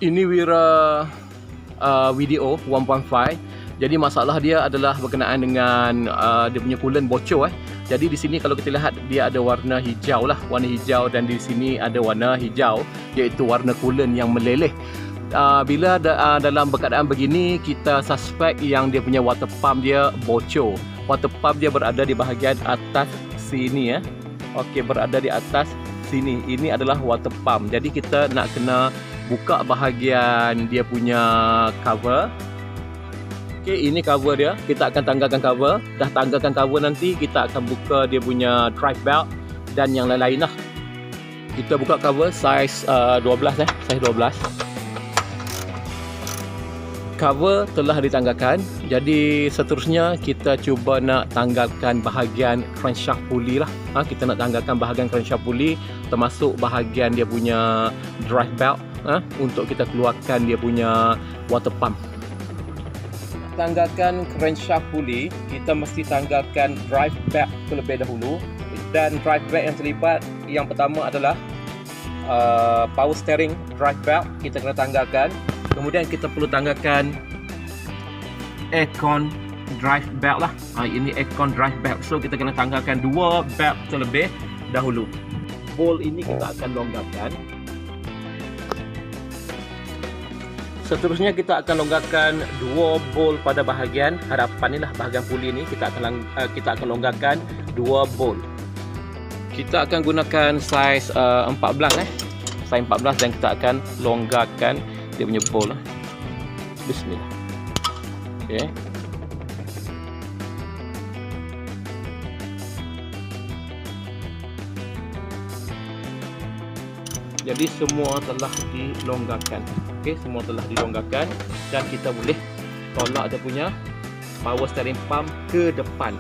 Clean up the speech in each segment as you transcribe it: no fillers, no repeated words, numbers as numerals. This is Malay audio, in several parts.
Ini Wira video 1.5. Jadi masalah dia adalah berkenaan dengan dia punya coolant bocor. Jadi di sini kalau kita lihat dia ada warna hijau lah, warna hijau, dan di sini ada warna hijau iaitu warna coolant yang meleleh. Bila dalam keadaan begini, kita suspek yang dia punya water pump dia bocor. Water pump dia berada di bahagian atas sini ya. Okey, berada di atas sini. Ini adalah water pump. Jadi kita nak kena buka bahagian dia punya cover. Okey, ini cover dia. Kita akan tanggalkan cover. Dah tanggalkan cover, nanti kita akan buka dia punya drive belt dan yang lain-lain lah. Kita buka cover saiz 12 saiz 12. Cover telah ditanggalkan. Jadi seterusnya kita cuba nak tanggalkan bahagian crankshaft pulley lah. Kita nak tanggalkan bahagian crankshaft pulley, termasuk bahagian dia punya drive belt untuk kita keluarkan dia punya water pump. Tanggalkan crankshaft pulley, kita mesti tanggalkan drive belt terlebih dahulu. Dan drive belt yang terlibat, yang pertama adalah power steering drive belt, kita kena tanggalkan. Kemudian kita perlu tanggalkan aircon drive belt lah. Ini aircon drive belt. So kita kena tanggalkan dua belt terlebih dahulu. Bolt ini kita akan longgarkan. Seterusnya kita akan longgarkan dua bolt pada bahagian hadapan ni lah, bahagian puli ni kita akan longgarkan dua bolt. Kita akan gunakan saiz 14 saiz 14, dan kita akan longgarkan dia punya bolt lah. Bismillah. Okey. Jadi semua telah dilonggarkan. Okey, semua telah dilonggarkan dan kita boleh tolak dia punya power steering pump ke depan.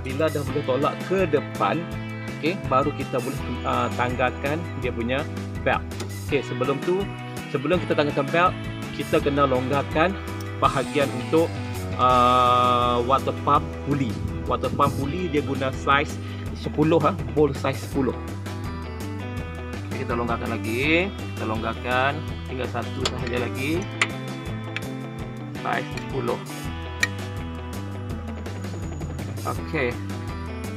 Bila dah boleh tolak ke depan, okey, baru kita boleh tanggalkan dia punya belt. Okey, sebelum kita tanggalkan belt, kita kena longgarkan bahagian untuk water pump pulley. Water pump pulley dia guna saiz 10 bolt saiz 10. Okay, kita longgarkan lagi. Kita longgarkan, tinggal satu sahaja lagi. Saiz 10. Okey.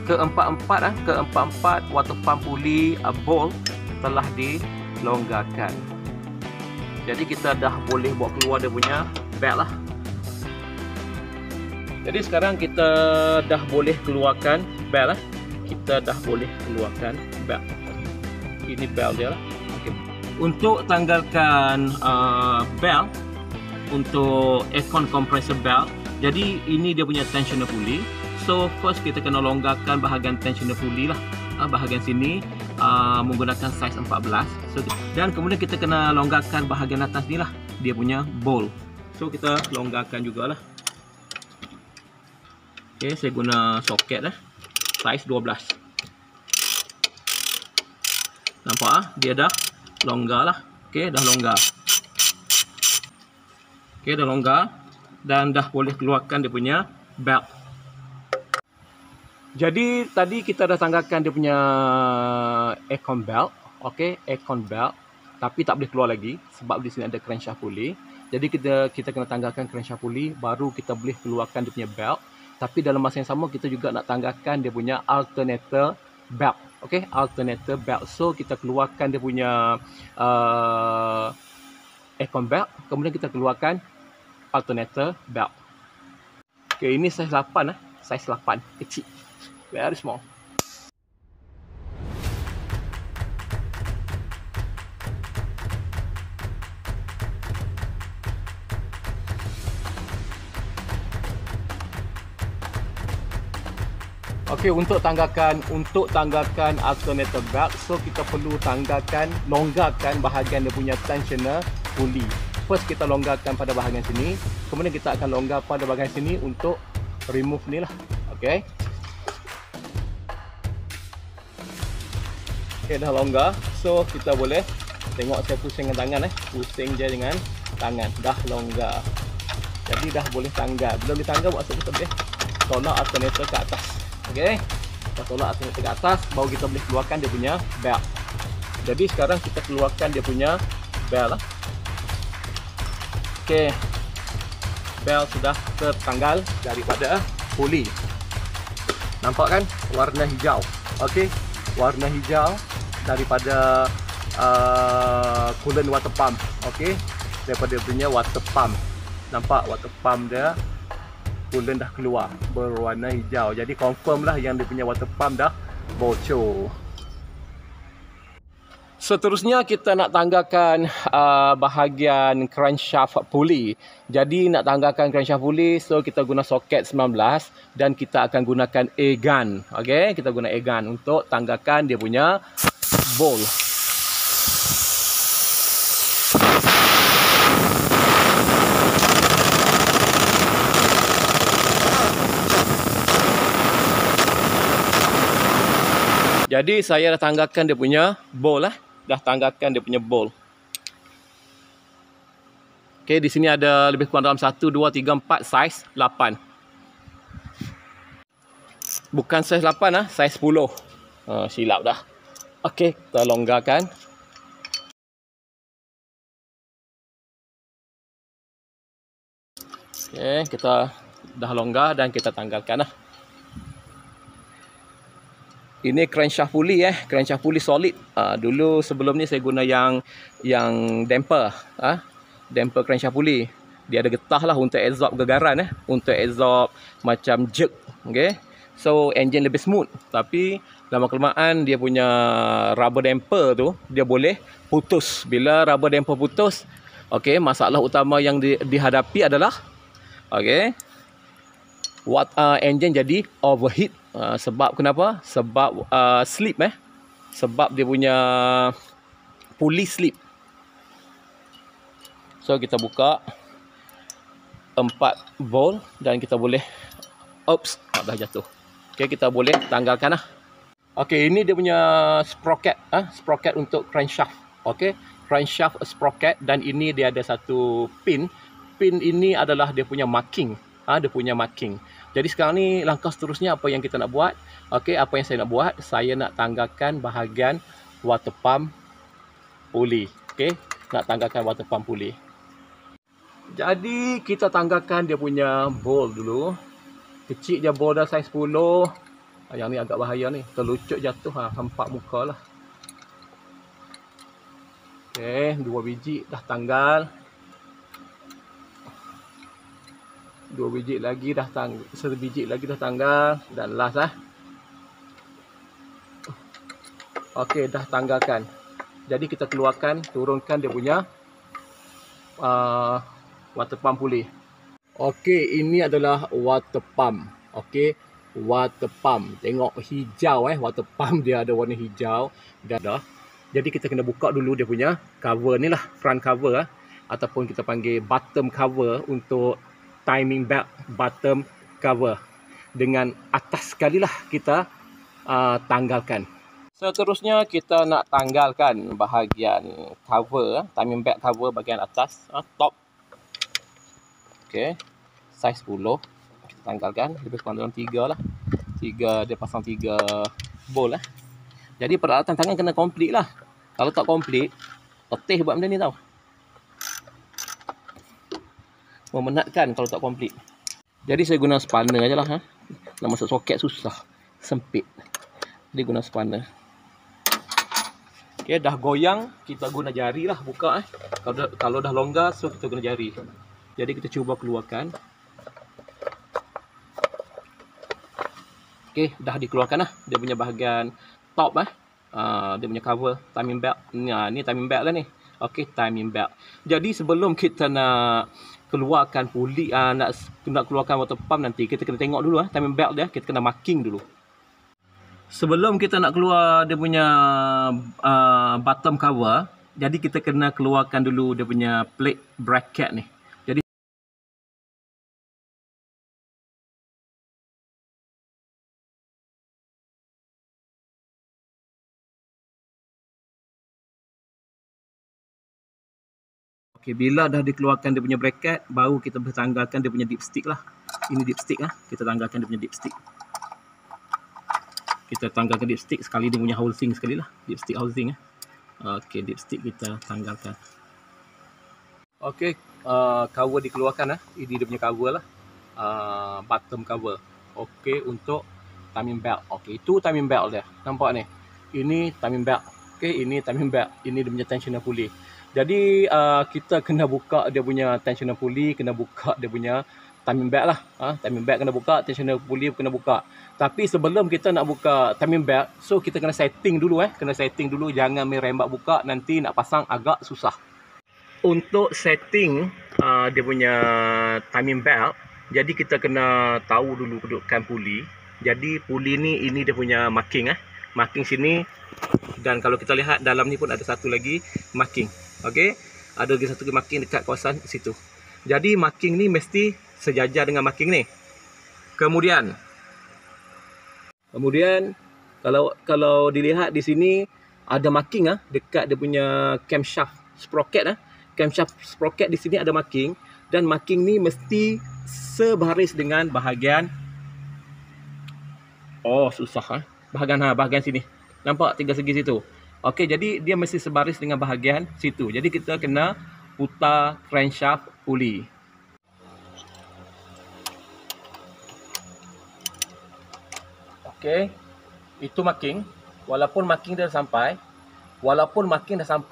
Keempat-empat water pump pulley bolt telah dilonggarkan. Jadi kita dah boleh bawa keluar dia punya belt lah. Jadi sekarang kita dah boleh keluarkan belt lah. Kita dah boleh keluarkan belt. Ini belt dia lah. Okay. Untuk tanggalkan belt untuk aircon compressor belt, jadi ini dia punya tensioner pulley. So first kita kena longgarkan bahagian tensioner pulley lah. Bahagian sini menggunakan saiz 14. So, dan kemudian kita kena longgarkan bahagian atas ni lah, dia punya bolt. So kita longgarkan jugalah. Okay, saya guna soket lah, saiz 12. Nampak dia dah longgar lah. Okay, dah longgar. Okay, dah longgar dan dah boleh keluarkan dia punya belt. Jadi tadi kita dah tanggalkan dia punya aircon belt, okey, aircon belt, tapi tak boleh keluar lagi sebab di sini ada crankshaft pulley. Jadi kita kena tanggalkan crankshaft pulley, baru kita boleh keluarkan dia punya belt. Tapi dalam masa yang sama kita juga nak tanggalkan dia punya alternator belt, okey, alternator belt. So kita keluarkan dia punya aircon belt, kemudian kita keluarkan alternator belt. Okey, ini saiz 8 saiz 8 kecil. Very small. Okey, untuk tanggalkan alternator belt, so kita perlu longgarkan bahagian dia punya tensioner pulley. First kita longgarkan pada bahagian sini, kemudian kita akan longgar pada bahagian sini untuk remove ni lah. Okey. Okay, dah longgar. So kita boleh tengok, saya pusing dengan tangan pusing je dengan tangan, dah longgar. Jadi dah boleh tanggal. Bila boleh tanggal, maksud kita boleh tolak alternator ke atas. Okey, kita tolak alternator ke atas, baru kita boleh keluarkan dia punya belt. Jadi sekarang kita keluarkan dia punya belt lah. Okey. Bel sudah tertanggal daripada puli. Nampak kan warna hijau. Okey, warna hijau daripada coolant water pump. Okey, daripada punya water pump. Nampak water pump dia coolant dah keluar berwarna hijau. Jadi confirm lah yang dia punya water pump dah bocor. Seterusnya kita nak tanggalkan bahagian crankshaft puli. Jadi nak tanggalkan crankshaft puli, so kita guna soket 19 dan kita akan gunakan air gun. Okey, kita guna air gun untuk tanggalkan dia punya bolt. Jadi saya dah tanggalkan dia punya bolt lah. Dah tanggalkan dia punya bolt. Okey, di sini ada lebih kurang dalam 1, 2, 3, 4 saiz 8. Bukan saiz 8 lah, saiz 10. Silap dah. Okey, kita longgarkan. Okey, kita dah longgar dan kita tanggalkan lah. Ini crankshaft puli crankshaft puli solid. Dulu sebelum ni saya guna yang damper, damper crankshaft puli. Dia ada getah lah untuk absorb gegaran untuk absorb macam jerk. Okey. So engine lebih smooth, tapi lama kelamaan dia punya rubber damper tu dia boleh putus. Bila rubber damper putus, okey, masalah utama yang dihadapi adalah engine jadi overheat. Sebab kenapa? Sebab slip sebab dia punya puli slip. So kita buka 4 bolt dan kita boleh dah jatuh. Okey, kita boleh tanggalkan lah. Okey, ini dia punya sprocket sprocket untuk crankshaft. Okey, crankshaft sprocket, dan ini dia ada satu pin. Pin ini adalah dia punya marking. Dia punya marking. Jadi sekarang ni langkah seterusnya apa yang kita nak buat? Okey, apa yang saya nak buat? Saya nak tanggalkan bahagian water pump puli. Okey, nak tanggalkan water pump puli. Jadi kita tanggalkan dia punya bolt dulu. Kecil je bolt dah, saiz 10. Yang ni agak bahaya ni, terlucut jatuh hampak muka lah. Okey, 2 biji dah tanggal. 2 biji lagi dah tanggal, 1 biji lagi dah tanggal, dan last Okey, dah tanggalkan. Jadi kita keluarkan, turunkan dia punya water pump puli. Okey, ini adalah water pump. Okey, water pump. Tengok hijau water pump dia ada warna hijau dah. Jadi kita kena buka dulu dia punya cover ni lah, front cover ataupun kita panggil bottom cover untuk timing belt bottom cover. Dengan atas sekali lah kita tanggalkan. Seterusnya kita nak tanggalkan bahagian cover, timing belt cover bahagian atas, top. Okey, saiz 10 kita tanggalkan, lebih kurang dalam 3 lah. 3, dia pasang 3 bolt lah. Jadi peralatan tangan kena komplit lah. Kalau tak komplit, letih buat benda ni tau. Memenatkan kalau tak komplit. Jadi saya guna spanner aje lah. Nak masuk soket susah, sempit. Dia guna spanner. Okey, dah goyang, kita guna jari lah buka. Kalau dah longgar, so kita guna jari. Jadi kita cuba keluarkan. Okey, dah dikeluarkan lah. Dia punya bahagian top dia punya cover timing belt. Ni timing belt lah ni. Okey, timing belt. Jadi sebelum kita nak keluarkan puli, nak keluarkan water pump nanti, kita kena tengok dulu timing belt dia, kita kena marking dulu. Sebelum kita nak keluar dia punya bottom cover, jadi kita kena keluarkan dulu dia punya plate bracket ni. Jadi okey, bila dah dikeluarkan dia punya bracket, baru kita bertanggalkan dia punya dipstick lah. Ini dipstick kita tanggalkan dia punya dipstick. Kita tanggalkan dipstick sekali, dia punya housing sekali lah. Dipstick housing Okey, dipstick kita tanggalkan. Okey, cover dikeluarkan lah. Ini dia punya cover lah. Bottom cover. Okey, untuk timing belt. Okey, itu timing belt dia. Nampak ni. Ini timing belt. Okey, ini timing belt. Ini dia punya tensioner pulley. Jadi kita kena buka dia punya tensioner pulley, kena buka dia punya timing belt lah. Timing belt kena buka, tensioner pulley kena buka. Tapi sebelum kita nak buka timing belt, so kita kena setting dulu kena setting dulu, jangan main rembat buka, nanti nak pasang agak susah. Untuk setting dia punya timing belt, jadi kita kena tahu dulu kedudukan puli. Jadi puli ni, ini dia punya marking marking sini, dan kalau kita lihat dalam ni pun ada satu lagi marking. Okey, ada lagi satu lagi marking dekat kawasan situ. Jadi marking ni mesti sejajar dengan marking ni. Kemudian kalau dilihat di sini ada marking dekat dia punya camshaft sprocket camshaft sprocket di sini ada marking, dan marking ni mesti sebaris dengan bahagian bahagian sini. Nampak tiga segi situ. Okey, jadi dia mesti sebaris dengan bahagian situ. Jadi kita kena putar crankshaft pulley. Okey, itu marking. Walaupun marking dah sampai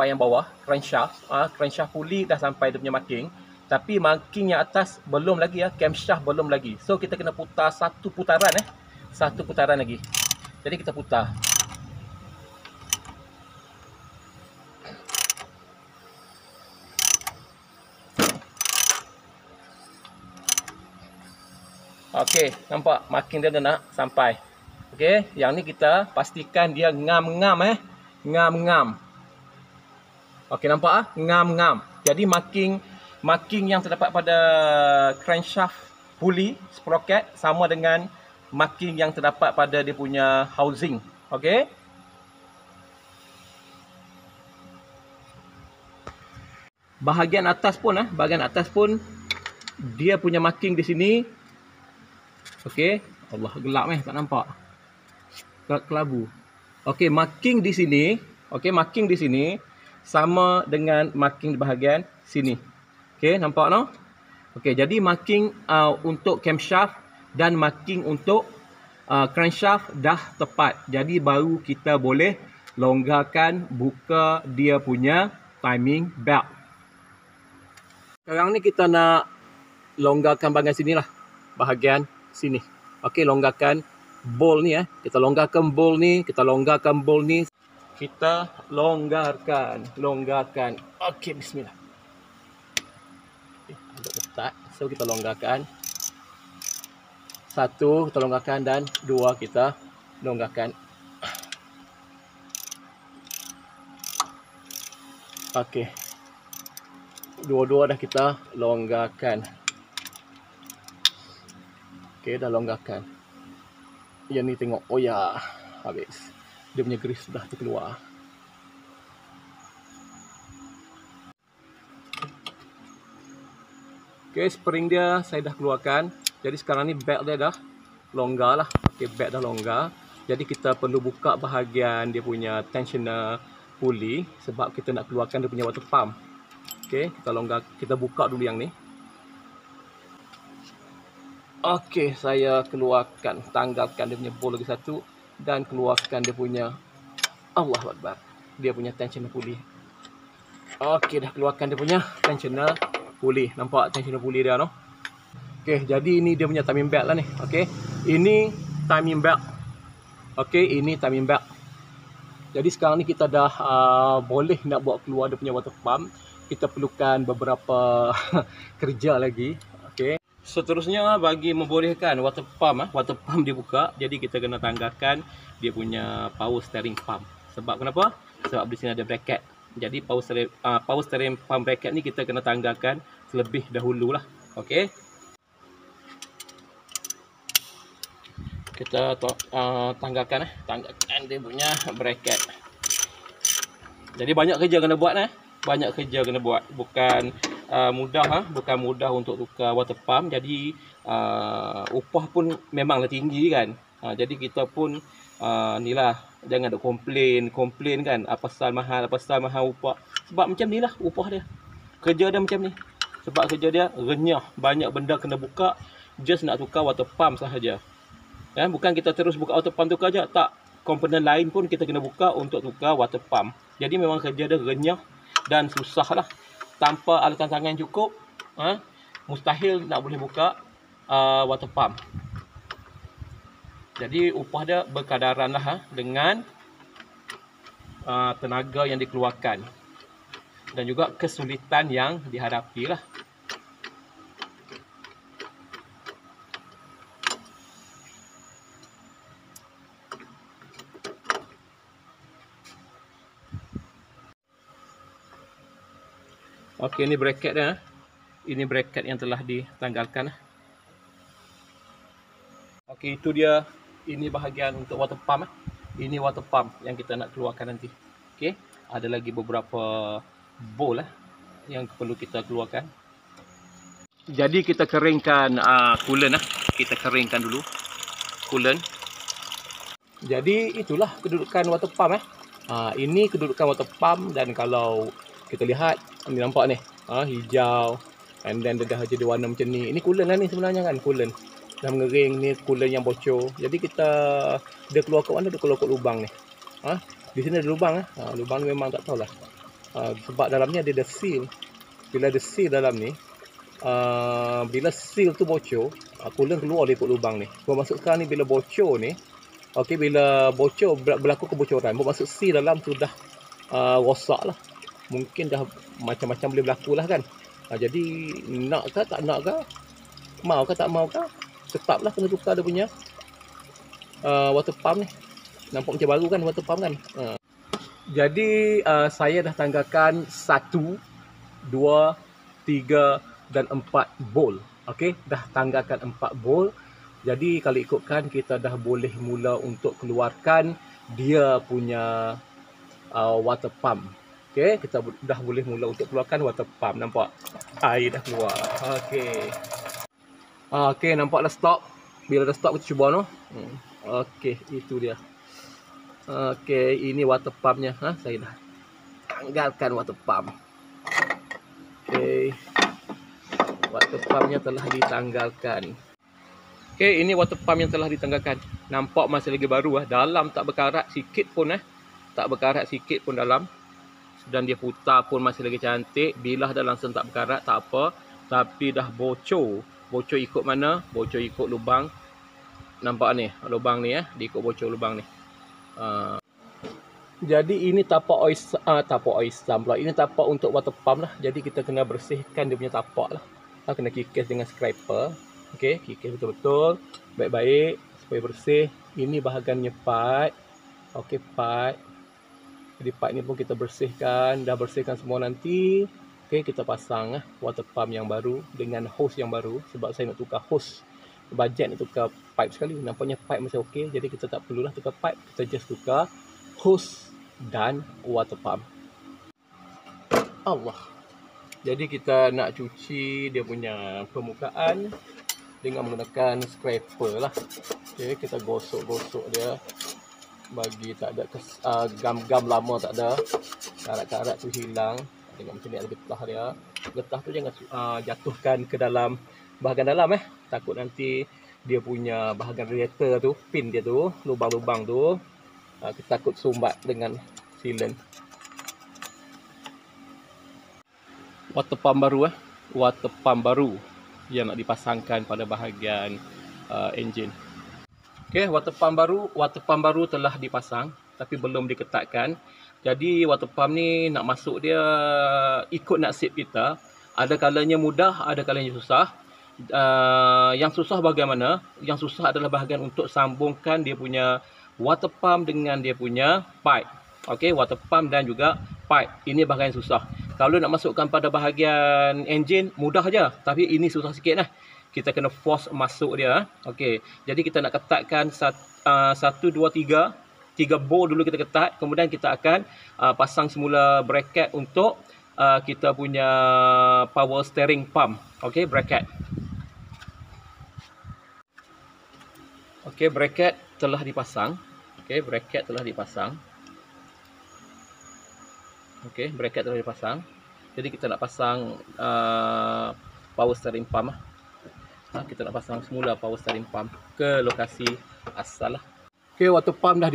yang bawah, crankshaft pulley dah sampai dia punya marking, tapi marking yang atas belum lagi camshaft belum lagi. So kita kena putar satu putaran lagi. Jadi kita putar. Okey, nampak marking dia dah nak sampai. Okey, yang ni kita pastikan dia ngam-ngam ngam-ngam. Okey, nampak ngam-ngam. Jadi marking yang terdapat pada crankshaft pulley sprocket sama dengan marking yang terdapat pada dia punya housing. Okey. Bahagian atas pun dia punya marking di sini. Okey, Allah gelap tak nampak. Kelabu. Okey, marking di sini sama dengan marking di bahagian sini. Okey, nampak no? Okey, jadi marking untuk camshaft dan marking untuk crankshaft dah tepat. Jadi baru kita boleh longgarkan buka dia punya timing belt. Sekarang ni kita nak longgarkan bahagian sinilah. Bahagian sini. Okey, longgarkan bolt ni Kita longgarkan bolt ni, kita longgarkan. Okey, bismillah. Ada ketat. So kita longgarkan. Satu kita longgarkan dan dua kita longgarkan. Okey. Dua-dua dah kita longgarkan. Okey, dah longgarkan. Yang ni tengok, oh ya, habis. Dia punya grease sudah terkeluar. Okey, spring dia saya dah keluarkan. Jadi sekarang ni belt dia dah longgar lah. Okey, belt dah longgar. Jadi kita perlu buka bahagian dia punya tensioner pulley sebab kita nak keluarkan dia punya water pump. Okey, kita buka dulu yang ni. Okey, saya keluarkan, tanggalkan dia punya bolt lagi satu dan keluarkan dia punya Allahu Akbar. Dia punya tensioner pulley. Okey, dah keluarkan dia punya tensioner pulley. Nampak tensioner pulley dia no? Okey, jadi ini dia punya timing belt lah ni. Okey. Ini timing belt. Okey, ini timing belt. Jadi sekarang ni kita dah boleh nak buat keluar dia punya water pump. Kita perlukan beberapa kerja lagi. Okey. Seterusnya bagi membolehkan water pump dibuka, jadi kita kena tanggalkan dia punya power steering pump. Sebab kenapa? Sebab di sini ada bracket. Jadi power steering pump bracket ni kita kena tanggalkan terlebih dahululah. Okey. Kita tanggalkan dia punya bracket. Jadi banyak kerja kena buat bukan mudah untuk tukar water pump. Jadi upah pun memanglah tinggi kan. Jadi kita pun jangan ada komplain kan, pasal mahal upah. Sebab macam nilah upah dia. kerja dia macam ni. Sebab kerja dia renyah, banyak benda kena buka, just nak tukar water pump sahaja. Bukan kita terus buka water pump tukar je, tak. Komponen lain pun kita kena buka untuk tukar water pump. Jadi memang kerja dia renyah dan susah lah. Tanpa alatan tangan cukup, mustahil nak boleh buka water pump. Jadi upah dia berkadaran lah dengan tenaga yang dikeluarkan dan juga kesulitan yang dihadapi lah. Okey, ini bracket dia. Ini bracket yang telah ditanggalkan. Okey, itu dia. Ini bahagian untuk water pump. Ini water pump yang kita nak keluarkan nanti. Okey, ada lagi beberapa bowl yang perlu kita keluarkan. Jadi kita keringkan coolant . Kita keringkan dulu coolant. Jadi itulah kedudukan water pump . Ini kedudukan water pump, dan kalau kita lihat, ni nampak ni, hijau, and then dia dah jadi warna macam ni. Ini coolant lah ni sebenarnya kan, coolant. Dah mengering, ni coolant yang bocor. Jadi dia keluar kat mana? Dia keluar kat lubang ni. Di sini ada lubang . Lubang ni memang tak tahulah. Sebab dalam ni ada seal. Bila ada seal dalam ni, bila seal tu bocor, coolant keluar dari kat lubang ni. Bermaksud sekarang ni bila bocor ni, okey, bila bocor, berlaku kebocoran, bermaksud seal dalam tu dah rosak lah. Mungkin dah macam-macam boleh berlaku lah kan. Jadi nak ke tak nak ke, mau ke tak mau ke, tetap lah kena tukar dia punya water pump ni. Nampak macam baru kan water pump kan. Jadi saya dah tanggalkan 1, 2, 3 dan 4 bowl. Okey, dah tanggalkan 4 bowl. Jadi kalau ikutkan, kita dah boleh mula untuk keluarkan dia punya water pump. Okey, kita dah boleh mula untuk keluarkan water pump. Nampak? Air dah keluar. Okey. Okey, nampaklah stop. Bila dah stop, kita cuba no. Okey, itu dia. Okey, ini water pumpnya. Saya dah tanggalkan water pump. Okey. Water pumpnya telah ditanggalkan. Okey, ini water pump yang telah ditanggalkan. Nampak masih lagi baru . Dalam tak berkarat sikit pun . Tak berkarat sikit pun dalam. Dan dia putar pun masih lagi cantik. Bilah dah langsung tak berkarat, tak apa. Tapi dah bocor. Bocor ikut mana? Bocor ikut lubang. Nampak ni, lubang ni . Dia ikut bocor lubang ni. Jadi ini tapak oisam pula. Ini tapak untuk water pump lah. Jadi kita kena bersihkan dia punya tapak lah. Kena kikis dengan scraper. Okey, kikis betul-betul. Baik-baik supaya bersih. Ini bahagiannya pipe. Okey, pipe. Jadi pipe ni pun kita bersihkan. Dah bersihkan semua nanti. Okey, kita pasang water pump yang baru dengan hose yang baru. Sebab saya nak tukar hose. Bajet nak tukar pipe sekali. Nampaknya pipe masih okey. Jadi kita tak perlulah tukar pipe. Kita just tukar hose dan water pump. Allah. Jadi kita nak cuci dia punya permukaan dengan menggunakan scraper lah. Okey, kita gosok-gosok dia. Bagi tak ada gam-gam lama, tak ada. Karat-karat tu hilang. Tengok macam ni ada getah dia. Getah tu jangan jatuhkan ke dalam bahagian dalam Takut nanti dia punya bahagian radiator tu, pin dia tu, lubang-lubang tu, kita takut sumbat dengan sealant. Water pump baru water pump baru yang nak dipasangkan pada bahagian enjin. Okey, water pump baru telah dipasang tapi belum diketatkan. Jadi water pump ni nak masuk dia ikut nasib kita. Ada kalanya mudah, ada kalanya susah. Yang susah bagaimana? Yang susah adalah bahagian untuk sambungkan dia punya water pump dengan dia punya pipe. Okey, water pump dan juga pipe. Ini bahagian susah. Kalau nak masukkan pada bahagian enjin mudah aja, tapi ini susah sikit . Kita kena force masuk dia. Okey. Jadi kita nak ketatkan 1, 2, 3. 3 bowl dulu kita ketat. Kemudian kita akan pasang semula bracket untuk kita punya power steering pump. Okey, bracket. Okey, bracket telah dipasang. Okey, bracket telah dipasang. Okey, bracket telah dipasang. Jadi kita nak pasang power steering pump lah. Kita nak pasang semula power steering pump ke lokasi asal lah. Okey, water pump dah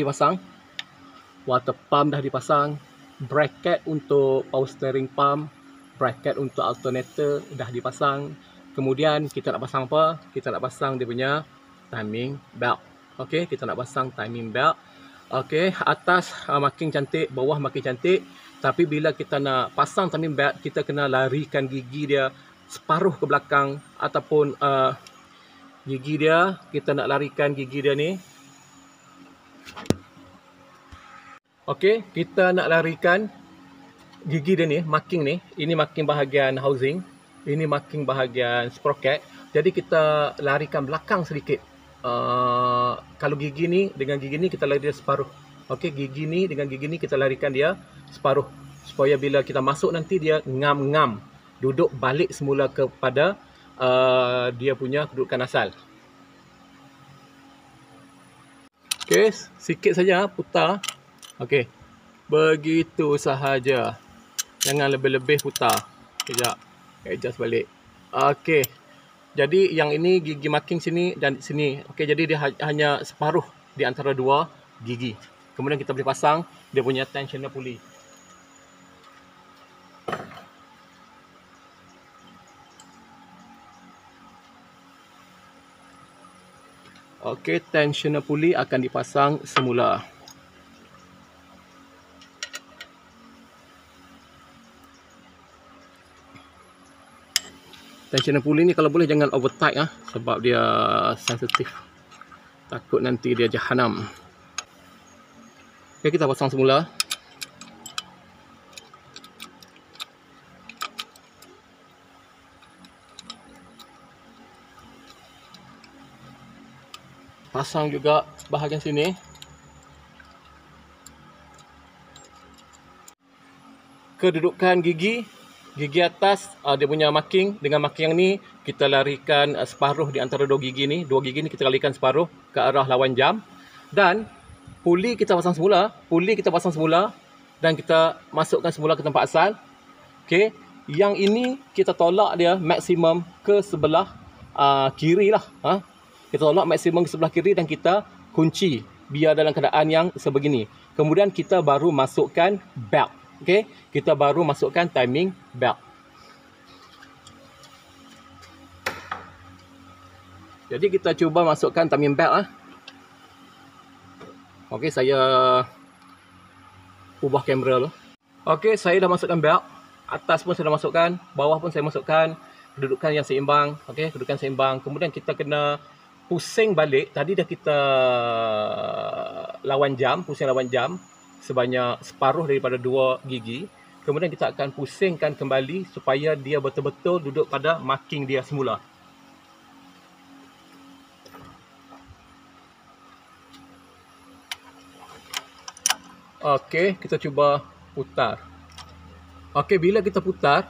dipasang. Bracket untuk power steering pump, bracket untuk alternator dah dipasang. Kemudian kita nak pasang apa? Kita nak pasang dia punya timing belt. Okey, kita nak pasang timing belt. Okey, atas makin cantik, bawah makin cantik. Tapi bila kita nak pasang timing belt, kita kena larikan gigi dia separuh ke belakang ataupun gigi dia, kita nak larikan gigi dia ni. Okey, kita nak larikan gigi dia ni, marking ni. Ini marking bahagian housing, ini marking bahagian sprocket. Jadi kita larikan belakang sedikit. Kalau gigi ni dengan gigi ni kita lari dia separuh. Okey, gigi ni dengan gigi ni kita larikan dia separuh, supaya bila kita masuk nanti dia ngam-ngam, duduk balik semula kepada dia punya kedudukan asal. Okey, sikit saja putar. Okey, begitu sahaja. Jangan lebih-lebih putar. Sekejap, adjust balik. Okey, jadi yang ini gigi marking sini dan sini. Okey, jadi dia hanya separuh di antara dua gigi. Kemudian kita boleh pasang dia punya tensioner pulley. Okey, tensioner pulley akan dipasang semula. Tensioner pulley ni kalau boleh jangan over tight sebab dia sensitif. Takut nanti dia jahanam. Okey, kita pasang semula. Pasang juga bahagian sini. Kedudukan gigi atas dia punya marking dengan marking yang ni kita larikan separuh di antara dua gigi ni. Dua gigi ni kita larikan separuh ke arah lawan jam. Dan pulley kita pasang semula. Dan kita masukkan semula ke tempat asal. Okey, yang ini kita tolak dia maksimum ke sebelah kiri lah. Kita tolak maksimum ke sebelah kiri dan kita kunci biar dalam keadaan yang sebegini. Kemudian kita baru masukkan belt. Okey, kita baru masukkan timing belt. Jadi kita cuba masukkan timing belt. Okey, saya ubah kamera dulu. Okey, saya dah masukkan belt. Atas pun saya dah masukkan, bawah pun saya masukkan. Kedudukan yang seimbang. Okey, kedudukan seimbang. Kemudian kita kena pusing balik. Tadi dah kita pusing lawan jam sebanyak separuh daripada dua gigi. Kemudian kita akan pusingkan kembali supaya dia betul-betul duduk pada marking dia semula. Okey, kita cuba putar. Okey, bila kita putar,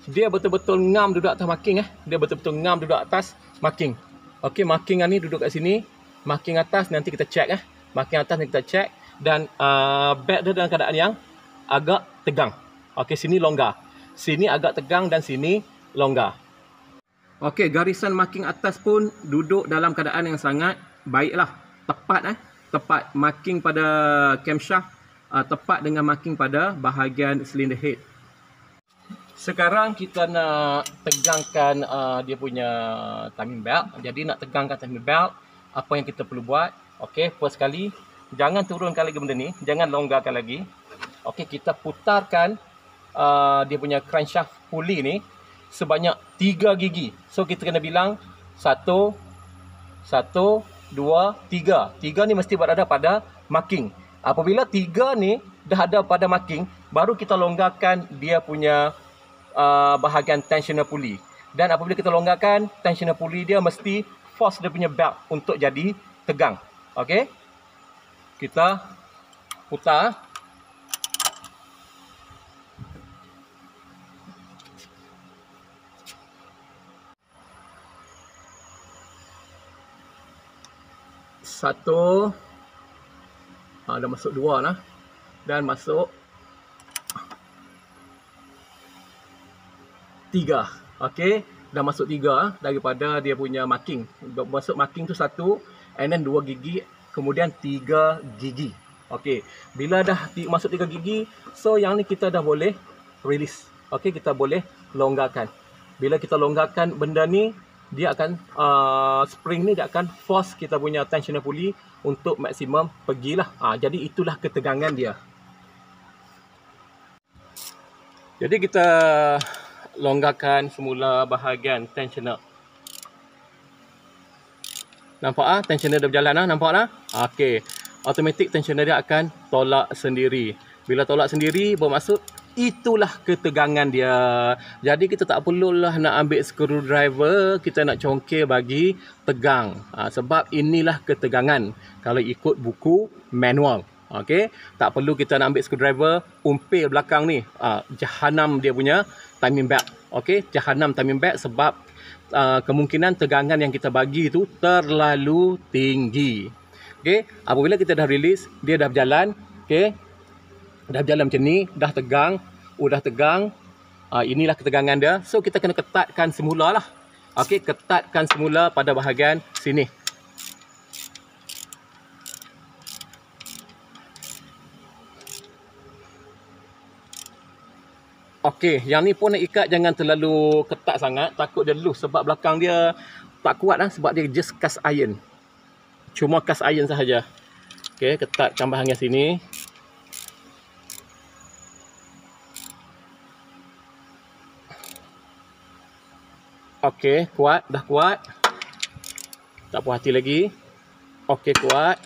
dia betul-betul ngam duduk atas marking. Dia betul-betul ngam duduk atas marking. Okey, marking ni duduk kat sini. Marking atas nanti kita check. Marking atas nanti kita check. Dan belt dia dalam keadaan yang agak tegang. Okey, sini longgar. Sini agak tegang dan sini longgar. Okey, garisan marking atas pun duduk dalam keadaan yang sangat baiklah. Tepat tepat marking pada camshaft, tepat dengan marking pada bahagian cylinder head. Sekarang kita nak tegangkan dia punya timing belt. Jadi nak tegangkan timing belt, apa yang kita perlu buat? Okey, first kali jangan turunkan lagi benda ni, jangan longgarkan lagi. Okey, kita putarkan dia punya crankshaft pulley ni sebanyak 3 gigi. So kita kena bilang 1 2 3. 3 ni mesti berada pada marking. Apabila 3 ni dah ada pada marking, baru kita longgarkan dia punya bahagian tensioner pulley. Dan apabila kita longgarkan tensioner pulley, dia mesti force dia punya belt untuk jadi tegang. Okey, kita putar. Satu, dah masuk 2 lah, dan masuk 3. Okey, dah masuk 3 daripada dia punya marking. Masuk marking tu 1, and then 2 gigi, kemudian 3 gigi. Okey, bila dah masuk 3 gigi, so yang ni kita dah boleh release. Okey, kita boleh longgarkan. Bila kita longgarkan benda ni, dia akan spring ni dia akan force kita punya tensioner pulley untuk maksimum pergilah. Jadi itulah ketegangan dia. Jadi kita longgarkan semula bahagian tensioner. Nampak tensioner dah berjalan nampak dah? Okey. Automatic tensioner dia akan tolak sendiri. Bila tolak sendiri bermaksud itulah ketegangan dia. Jadi kita tak perlulah nak ambil screwdriver, kita nak congkir bagi tegang. Sebab inilah ketegangan kalau ikut buku manual. Okey, tak perlu kita nak ambil screwdriver, umpil belakang ni. Jahanam dia punya timing belt. Okey, jahanam timing belt sebab kemungkinan tegangan yang kita bagi itu terlalu tinggi. Okey, apabila kita dah release, dia dah berjalan. Okey, dah berjalan macam ni, dah tegang, dah tegang. Inilah ketegangan dia. So kita kena ketatkan semula lah. Okey, ketatkan semula pada bahagian sini. Okey, yang ni pun nak ikat jangan terlalu ketat sangat, takut dia loose sebab belakang dia tak kuat sebab dia just cast iron. Cuma cast iron sahaja. Okey, ketatkan bahagian sini. Okey, kuat, dah kuat. Tak puas hati lagi. Okey, kuat.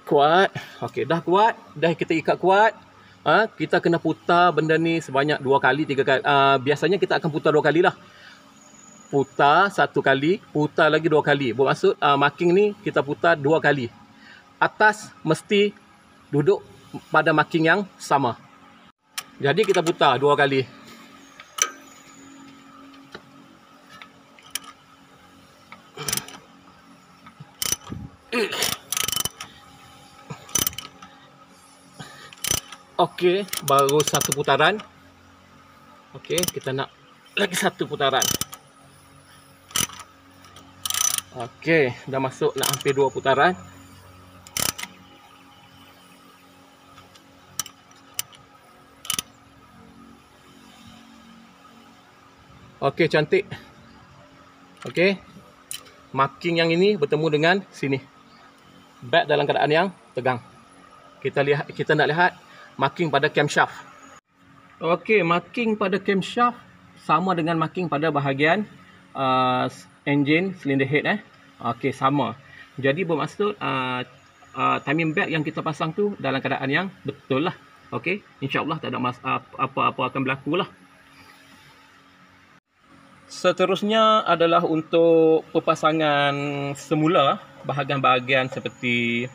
Kuat. Okey, dah kuat. Dah kita ikat kuat. Kita kena putar benda ni sebanyak 2 kali, 3 kali. Biasanya kita akan putar 2 kali lah. Putar 1 kali, putar lagi 2 kali. Bermaksud marking ni kita putar 2 kali. Atas mesti duduk pada marking yang sama. Jadi kita putar 2 kali. Okey, baru 1 putaran. Okey, kita nak lagi 1 putaran. Okey, dah masuk nak hampir 2 putaran. Okey, cantik. Okey. Marking yang ini bertemu dengan sini. Belt dalam keadaan yang tegang. Kita nak lihat marking pada camshaft. Okey, marking pada camshaft sama dengan marking pada bahagian engine cylinder head Okey, sama. Jadi bermaksud timing belt yang kita pasang tu dalam keadaan yang betul lah. Okey, insya-Allah tak ada apa-apa akan berlaku lah. Seterusnya adalah untuk pemasangan semula bahagian-bahagian seperti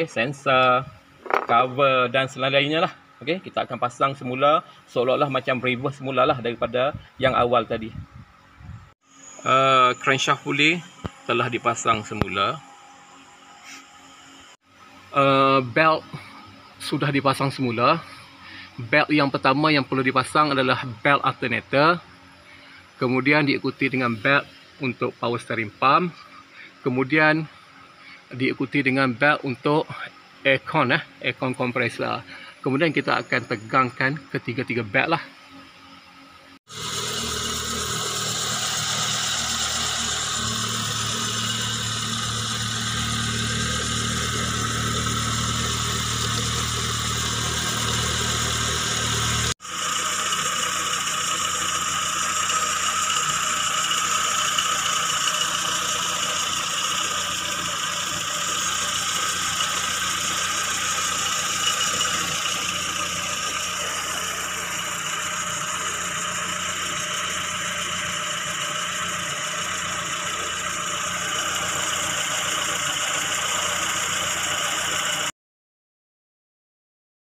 sensor, cover dan selainnya lah. Okey, kita akan pasang semula seolah-olah macam reverse semula lah daripada yang awal tadi. Crankshaft pulley telah dipasang semula. Belt sudah dipasang semula. Belt yang pertama yang perlu dipasang adalah belt alternator. Kemudian diikuti dengan belt untuk power steering pump. Kemudian diikuti dengan belt untuk aircon compressor. Kemudian kita akan tegangkan ketiga-tiga belt lah.